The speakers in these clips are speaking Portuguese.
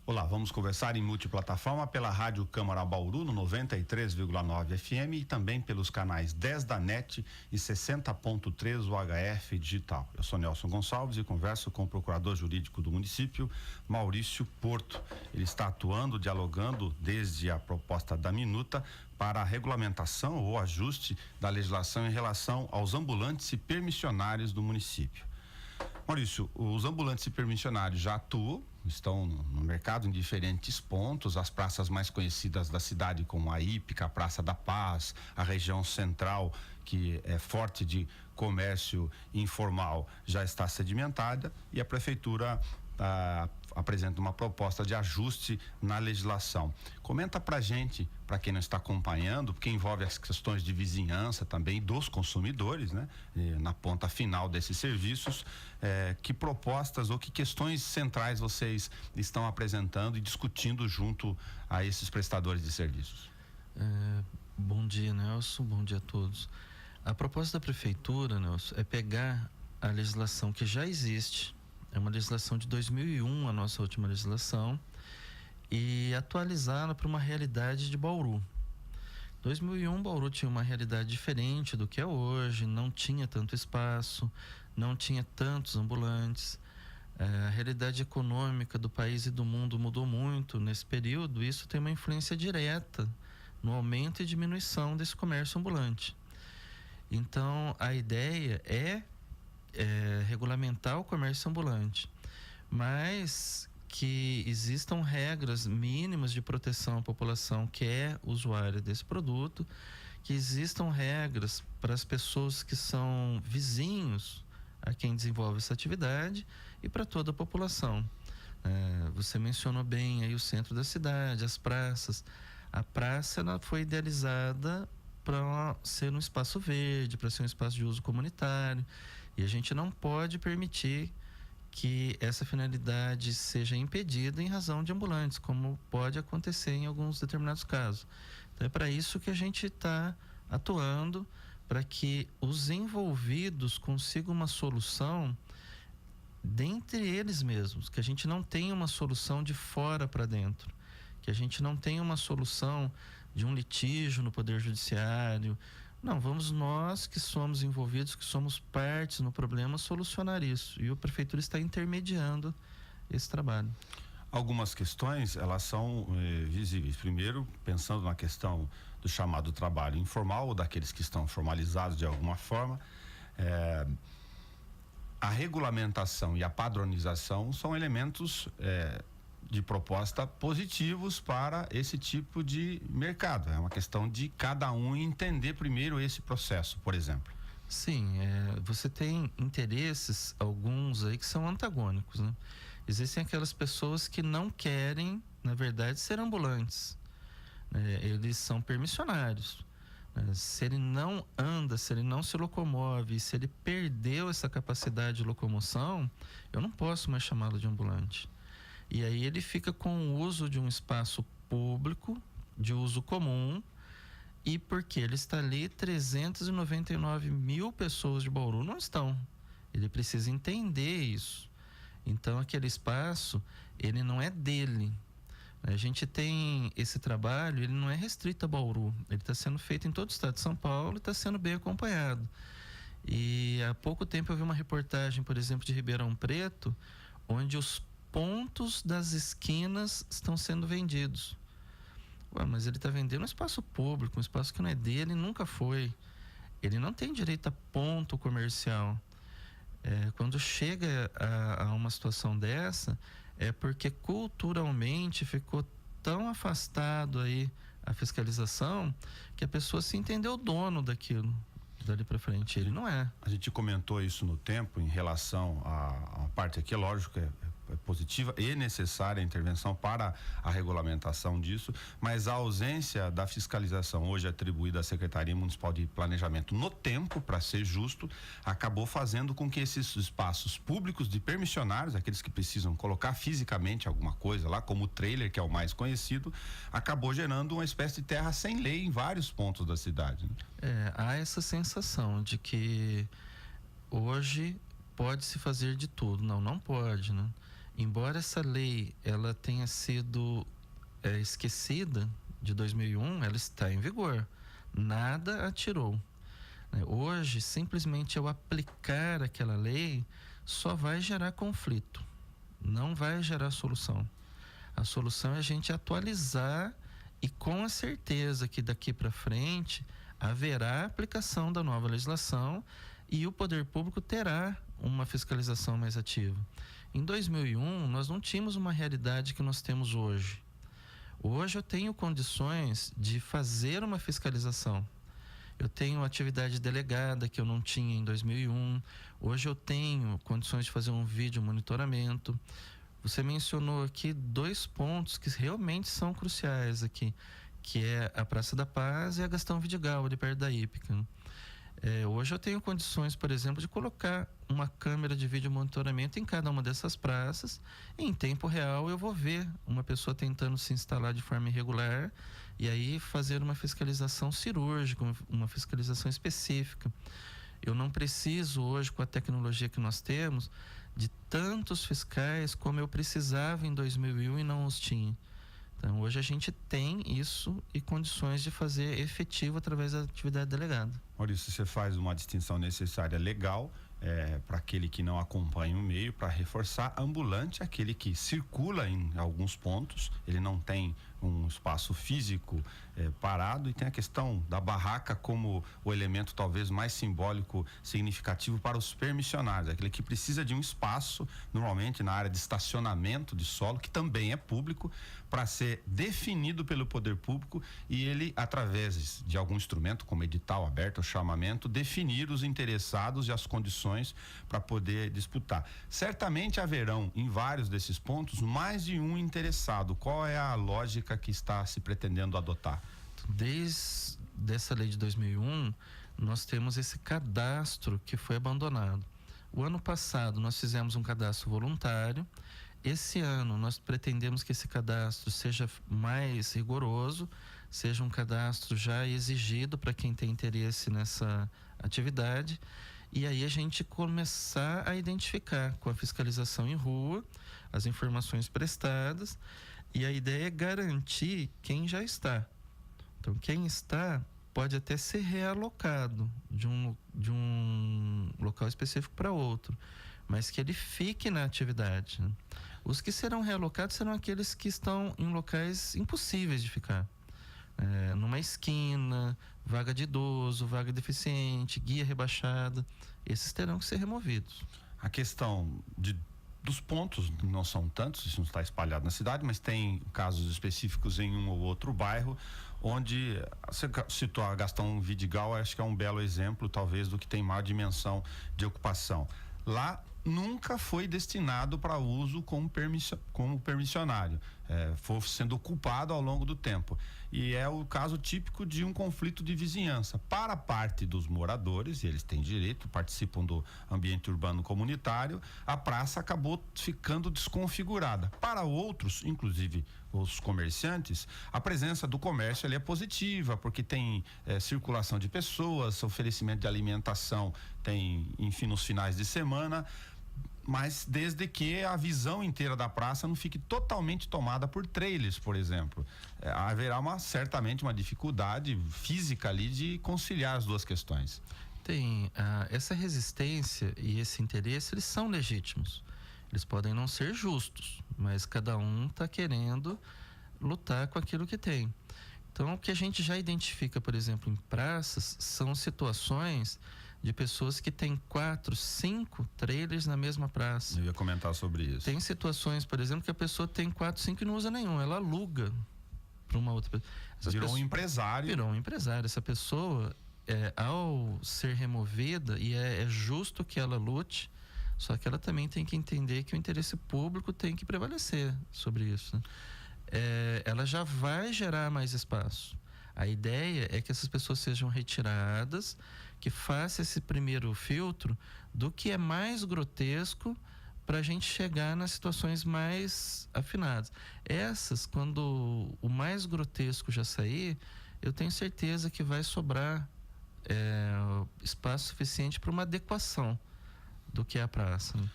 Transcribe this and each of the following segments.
Olá, vamos conversar em multiplataforma pela Rádio Câmara Bauru no 93,9 FM e também pelos canais 10 da NET e 60.3 UHF Digital. Eu sou Nelson Gonçalves e converso com o procurador jurídico do município, Maurício Porto. Ele está atuando, dialogando desde a proposta da minuta para a regulamentação ou ajuste da legislação em relação aos ambulantes e permissionários do município. Maurício, os ambulantes e permissionários já atuam, estão no mercado em diferentes pontos, as praças mais conhecidas da cidade, como a Hípica, a Praça da Paz, a região central, que é forte de comércio informal, já está sedimentada, e a prefeitura apresenta uma proposta de ajuste na legislação. Comenta pra gente, para quem não está acompanhando, porque envolve as questões de vizinhança também dos consumidores, né? Na ponta final desses serviços, que propostas ou que questões centrais vocês estão apresentando e discutindo junto a esses prestadores de serviços? Bom dia, Nelson, bom dia a todos. A proposta da prefeitura, Nelson, é pegar a legislação que já existe. É uma legislação de 2001, a nossa última legislação, e atualizá-la para uma realidade de Bauru. 2001, Bauru tinha uma realidade diferente do que é hoje, não tinha tanto espaço, não tinha tantos ambulantes. A realidade econômica do país e do mundo mudou muito nesse período. Isso tem uma influência direta no aumento e diminuição desse comércio ambulante. Então, a ideia é regulamentar o comércio ambulante, mas que existam regras mínimas de proteção à população que é usuária desse produto, que existam regras para as pessoas que são vizinhos a quem desenvolve essa atividade e para toda a população. Você mencionou bem aí o centro da cidade, as praças. A praça, ela foi idealizada para ser um espaço verde, para ser um espaço de uso comunitário, e a gente não pode permitir que essa finalidade seja impedida em razão de ambulantes, como pode acontecer em alguns determinados casos. Então é para isso que a gente está atuando, para que os envolvidos consigam uma solução dentre eles mesmos, que a gente não tenha uma solução de fora para dentro, que a gente não tenha uma solução de um litígio no Poder Judiciário. Não, vamos nós que somos envolvidos, que somos partes no problema, solucionar isso. E a prefeitura está intermediando esse trabalho. Algumas questões, elas são visíveis. Primeiro, pensando na questão do chamado trabalho informal, ou daqueles que estão formalizados de alguma forma, a regulamentação e a padronização são elementos de proposta positivos para esse tipo de mercado. É uma questão de cada um entender primeiro esse processo, por exemplo. Sim, você tem interesses, alguns aí que são antagônicos, né? Existem aquelas pessoas que não querem, na verdade, ser ambulantes. Eles são permissionários. Se ele não anda, se ele não se locomove, se ele perdeu essa capacidade de locomoção, eu não posso mais chamá-lo de ambulante. E aí ele fica com o uso de um espaço público, de uso comum, e porque ele está ali, 399 mil pessoas de Bauru não estão. Ele precisa entender isso. Então aquele espaço, ele não é dele. A gente tem esse trabalho, ele não é restrito a Bauru, ele está sendo feito em todo o estado de São Paulo e está sendo bem acompanhado. E há pouco tempo eu vi uma reportagem, por exemplo, de Ribeirão Preto, onde os pontos das esquinas estão sendo vendidos. Mas ele está vendendo um espaço público, um espaço que não é dele, nunca foi. Ele não tem direito a ponto comercial. Quando chega a uma situação dessa, é porque culturalmente ficou tão afastado aí a fiscalização que a pessoa se entendeu dono daquilo. Dali para frente, ele não é. A gente comentou isso no tempo em relação à parte aqui, lógico, é positiva e necessária a intervenção para a regulamentação disso, mas a ausência da fiscalização hoje atribuída à Secretaria Municipal de Planejamento no tempo, para ser justo, acabou fazendo com que esses espaços públicos de permissionários, aqueles que precisam colocar fisicamente alguma coisa lá, como o trailer, que é o mais conhecido, acabou gerando uma espécie de terra sem lei em vários pontos da cidade, né? Há essa sensação de que hoje pode se fazer de tudo. Não pode, né? embora essa lei ela tenha sido esquecida de 2001, ela está em vigor. Nada a tirou. Hoje, simplesmente eu aplicar aquela lei só vai gerar conflito, não vai gerar solução. A solução é a gente atualizar e com a certeza que daqui para frente haverá aplicação da nova legislação e o poder público terá uma fiscalização mais ativa. Em 2001, nós não tínhamos uma realidade que nós temos hoje. Hoje eu tenho condições de fazer uma fiscalização. Eu tenho atividade delegada que eu não tinha em 2001. Hoje eu tenho condições de fazer um vídeo monitoramento. Você mencionou aqui 2 pontos que realmente são cruciais aqui, que é a Praça da Paz e a Gastão Vidigal, ali perto da Hípica. Hoje eu tenho condições, por exemplo, de colocar uma câmera de vídeo monitoramento em cada uma dessas praças. E em tempo real eu vou ver uma pessoa tentando se instalar de forma irregular e aí fazer uma fiscalização cirúrgica, uma fiscalização específica. Eu não preciso hoje, com a tecnologia que nós temos, de tantos fiscais como eu precisava em 2001 e não os tinha. Então, hoje a gente tem isso e condições de fazer efetivo através da atividade delegada. Maurício, você faz uma distinção necessária legal para aquele que não acompanha o meio, para reforçar. Ambulante, aquele que circula em alguns pontos, ele não tem um espaço físico parado, e tem a questão da barraca como o elemento talvez mais simbólico, significativo para os permissionários, aquele que precisa de um espaço, normalmente na área de estacionamento de solo, que também é público, para ser definido pelo poder público, e ele, através de algum instrumento como edital aberto, chamamento, definir os interessados e as condições para poder disputar. Certamente haverão em vários desses pontos mais de um interessado. Qual é a lógica que está se pretendendo adotar? Desde essa lei de 2001, nós temos esse cadastro que foi abandonado. O ano passado nós fizemos um cadastro voluntário. Esse ano nós pretendemos que esse cadastro seja mais rigoroso, seja um cadastro já exigido para quem tem interesse nessa atividade, e aí a gente começar a identificar com a fiscalização em rua as informações prestadas, e a ideia é garantir quem já está. Então, quem está pode até ser realocado de um local específico para outro, mas que ele fique na atividade, né? Os que serão realocados serão aqueles que estão em locais impossíveis de ficar. Numa esquina, vaga de idoso, vaga deficiente, guia rebaixada, esses terão que ser removidos. A questão dos pontos, não são tantos, isso não está espalhado na cidade, mas tem casos específicos em um ou outro bairro, onde você citou a Gastão Vidigal, acho que é um belo exemplo, talvez, do que tem maior dimensão de ocupação. Lá nunca foi destinado para uso como permissionário, foi sendo ocupado ao longo do tempo, e é o caso típico de um conflito de vizinhança. Para a parte dos moradores, e eles têm direito, participam do ambiente urbano comunitário, a praça acabou ficando desconfigurada. Para outros, inclusive os comerciantes, a presença do comércio ali é positiva, porque tem circulação de pessoas, oferecimento de alimentação tem, enfim, nos finais de semana, mas desde que a visão inteira da praça não fique totalmente tomada por trailers, por exemplo. Haverá certamente uma dificuldade física ali de conciliar as duas questões. Tem essa resistência e esse interesse, eles são legítimos. Eles podem não ser justos, mas cada um está querendo lutar com aquilo que tem. Então, o que a gente já identifica, por exemplo, em praças, são situações de pessoas que têm 4, 5 trailers na mesma praça. Eu ia comentar sobre isso. Tem situações, por exemplo, que a pessoa tem 4, 5 e não usa nenhum, ela aluga para uma outra pessoa. Virou um empresário. Virou um empresário. Essa pessoa, ao ser removida, e é justo que ela lute, só que ela também tem que entender que o interesse público tem que prevalecer sobre isso, né? Ela já vai gerar mais espaço. A ideia é que essas pessoas sejam retiradas, que faça esse primeiro filtro do que é mais grotesco, para a gente chegar nas situações mais afinadas. Essas, quando o mais grotesco já sair, eu tenho certeza que vai sobrar espaço suficiente para uma adequação do que é a praça, né?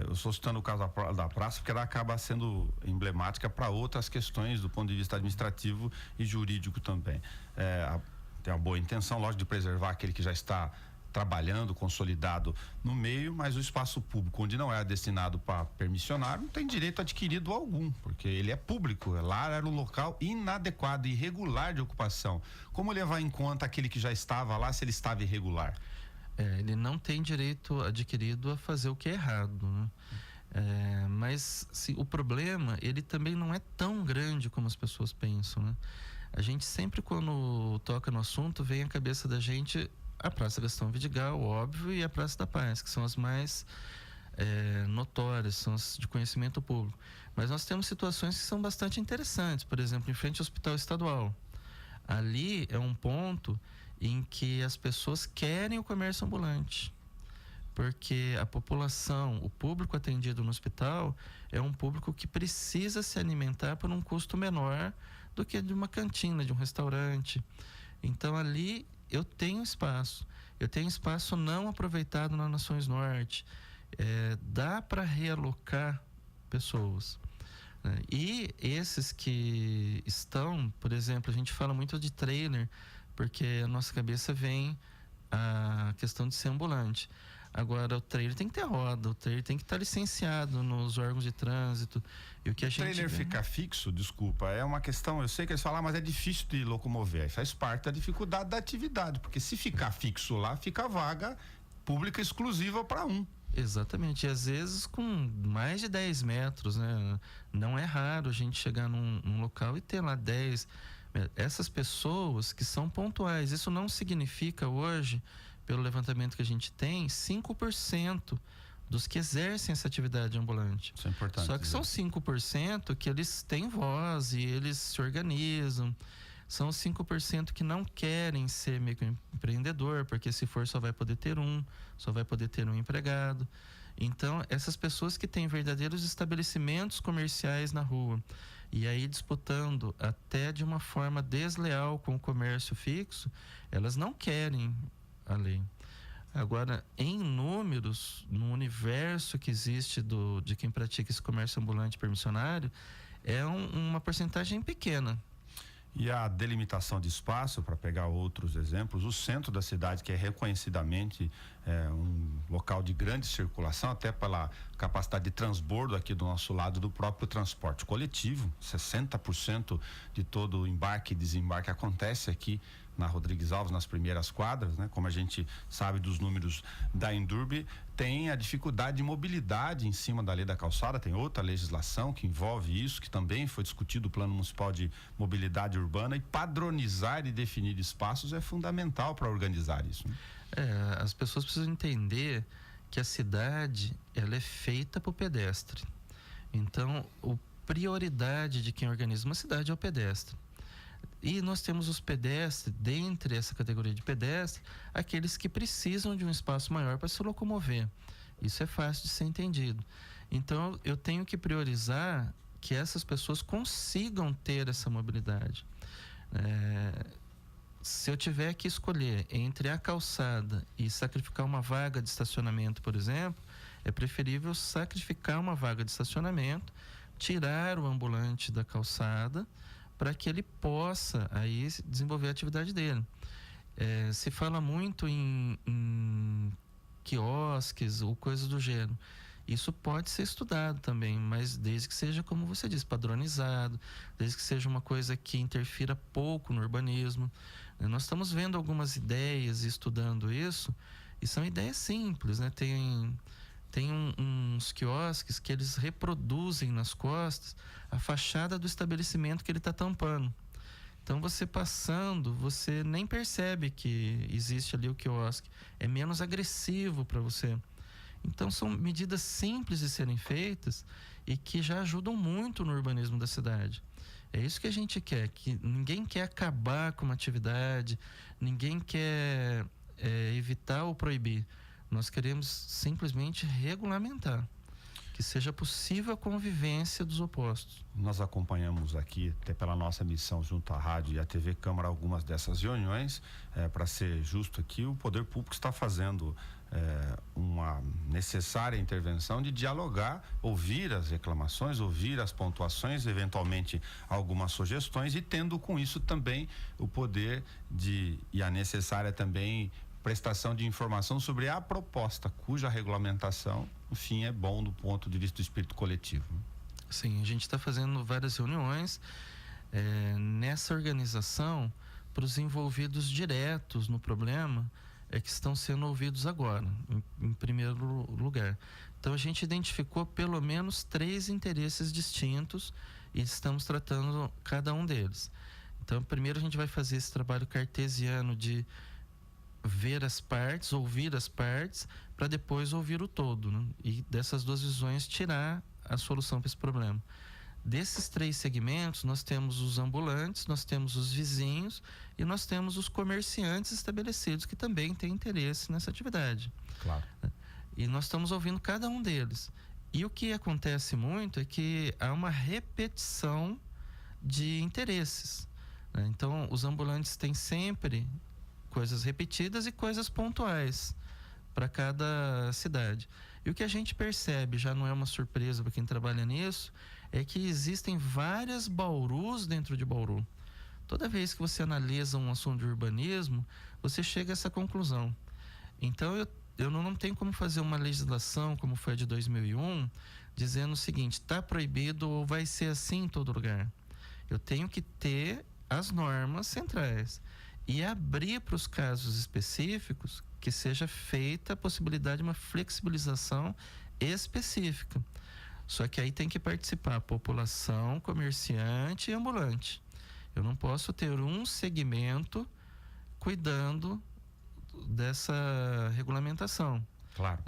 Eu estou citando o caso da praça porque ela acaba sendo emblemática para outras questões do ponto de vista administrativo e jurídico também. Tem uma boa intenção, lógico, de preservar aquele que já está trabalhando, consolidado no meio, mas o espaço público, onde não é destinado para permissionário, não tem direito adquirido algum, porque ele é público. Lá era um local inadequado, irregular de ocupação. Como levar em conta aquele que já estava lá, se ele estava irregular? Ele não tem direito adquirido a fazer o que é errado, né? Mas o problema, ele também não é tão grande como as pessoas pensam, né? A gente sempre, quando toca no assunto, vem à cabeça da gente a Praça Gastão Vidigal, óbvio, e a Praça da Paz, que são as mais notórias, são as de conhecimento público. Mas nós temos situações que são bastante interessantes, por exemplo, em frente ao Hospital Estadual. Ali é um ponto em que as pessoas querem o comércio ambulante, porque a população, o público atendido no hospital é um público que precisa se alimentar por um custo menor do que de uma cantina, de um restaurante. Então ali eu tenho espaço não aproveitado nas Nações Norte, dá para realocar pessoas, né? E esses que estão, por exemplo, a gente fala muito de trailer, porque a nossa cabeça vem a questão de ser ambulante. Agora, o trailer tem que ter roda, o trailer tem que estar licenciado nos órgãos de trânsito. E o que a gente trailer ficar fixo, desculpa, é uma questão, eu sei que eles falam, mas é difícil de locomover. Faz parte da dificuldade da atividade, porque se ficar fixo lá, fica vaga pública exclusiva para um. Exatamente, e às vezes com mais de 10 metros, né? Não é raro a gente chegar num local e ter lá 10. Essas pessoas que são pontuais, isso não significa hoje, pelo levantamento que a gente tem, 5% dos que exercem essa atividade ambulante. Isso é importante. Só que são 5% que eles têm voz e eles se organizam. São 5% que não querem ser microempreendedor, porque se for só vai poder ter um empregado. Então, essas pessoas que têm verdadeiros estabelecimentos comerciais na rua, e aí disputando até de uma forma desleal com o comércio fixo, elas não querem a lei. Agora, em números, no universo que existe de quem pratica esse comércio ambulante permissionário, é uma porcentagem pequena. E a delimitação de espaço, para pegar outros exemplos, o centro da cidade, que é reconhecidamente um local de grande circulação, até pela capacidade de transbordo aqui do nosso lado do próprio transporte coletivo, 60% de todo o embarque e desembarque acontece aqui na Rodrigues Alves, nas primeiras quadras, né? Como a gente sabe dos números da Endurbe, tem a dificuldade de mobilidade em cima da lei da calçada, tem outra legislação que envolve isso, que também foi discutido o Plano Municipal de Mobilidade Urbana, e padronizar e definir espaços é fundamental para organizar isso, né? As pessoas precisam entender que a cidade, ela é feita para o pedestre. Então, a prioridade de quem organiza uma cidade é o pedestre. E nós temos os pedestres, dentre essa categoria de pedestre, aqueles que precisam de um espaço maior para se locomover. Isso é fácil de ser entendido. Então, eu tenho que priorizar que essas pessoas consigam ter essa mobilidade. Se eu tiver que escolher entre a calçada e sacrificar uma vaga de estacionamento, por exemplo, é preferível sacrificar uma vaga de estacionamento, tirar o ambulante da calçada, para que ele possa aí desenvolver a atividade dele. Se fala muito em quiosques ou coisas do gênero. Isso pode ser estudado também, mas desde que seja, como você disse, padronizado, desde que seja uma coisa que interfira pouco no urbanismo. Nós estamos vendo algumas ideias e estudando isso, e são ideias simples, né? Tem uns quiosques que eles reproduzem nas costas a fachada do estabelecimento que ele está tampando. Então, você passando, você nem percebe que existe ali o quiosque. É menos agressivo para você. Então, são medidas simples de serem feitas e que já ajudam muito no urbanismo da cidade. É isso que a gente quer, que ninguém quer acabar com uma atividade, ninguém quer evitar ou proibir. Nós queremos simplesmente regulamentar. que seja possível a convivência dos opostos. Nós acompanhamos aqui, até pela nossa missão junto à rádio e à TV Câmara, algumas dessas reuniões. Para ser justo aqui, o poder público está fazendo uma necessária intervenção de dialogar, ouvir as reclamações, ouvir as pontuações, eventualmente algumas sugestões, e tendo com isso também o poder e a necessária também prestação de informação sobre a proposta, cuja regulamentação, enfim, é bom do ponto de vista do espírito coletivo. Sim, a gente está fazendo várias reuniões nessa organização para os envolvidos diretos no problema que estão sendo ouvidos agora, em primeiro lugar. Então a gente identificou pelo menos 3 interesses distintos e estamos tratando cada um deles. Então primeiro a gente vai fazer esse trabalho cartesiano de ver as partes, ouvir as partes, para depois ouvir o todo, né? E dessas 2 visões tirar a solução para esse problema. Desses 3 segmentos, nós temos os ambulantes, nós temos os vizinhos e nós temos os comerciantes estabelecidos que também têm interesse nessa atividade. Claro. E nós estamos ouvindo cada um deles. E o que acontece muito é que há uma repetição de interesses, né? Então, os ambulantes têm sempre coisas repetidas e coisas pontuais para cada cidade. E o que a gente percebe, já não é uma surpresa para quem trabalha nisso, é que existem várias Baurus dentro de Bauru. Toda vez que você analisa um assunto de urbanismo, você chega a essa conclusão. Então, eu não tenho como fazer uma legislação, como foi a de 2001, dizendo o seguinte: está proibido ou vai ser assim em todo lugar. Eu tenho que ter as normas centrais e abrir para os casos específicos que seja feita a possibilidade de uma flexibilização específica. Só que aí tem que participar a população, comerciante e ambulante. Eu não posso ter um segmento cuidando dessa regulamentação. Claro.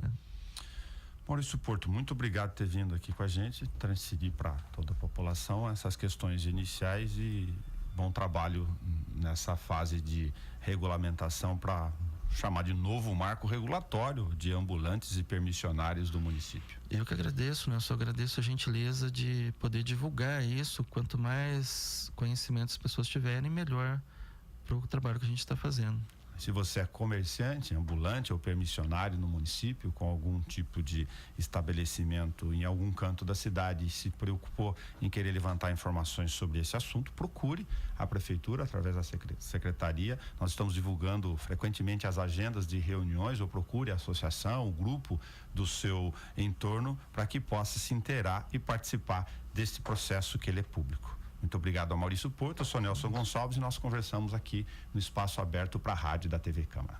Maurício Porto, muito obrigado por ter vindo aqui com a gente, transferir para toda a população essas questões iniciais e bom trabalho nessa fase de regulamentação para chamar de novo marco regulatório de ambulantes e permissionários do município. Eu que agradeço, né? Eu só agradeço a gentileza de poder divulgar isso. Quanto mais conhecimento as pessoas tiverem, melhor para o trabalho que a gente está fazendo. Se você é comerciante, ambulante ou permissionário no município, com algum tipo de estabelecimento em algum canto da cidade e se preocupou em querer levantar informações sobre esse assunto, procure a prefeitura através da secretaria. Nós estamos divulgando frequentemente as agendas de reuniões, ou procure a associação, o grupo do seu entorno, para que possa se inteirar e participar desse processo que ele é público. Muito obrigado a Maurício Porto, eu sou Nelson Gonçalves e nós conversamos aqui no espaço aberto para a rádio da TV Câmara.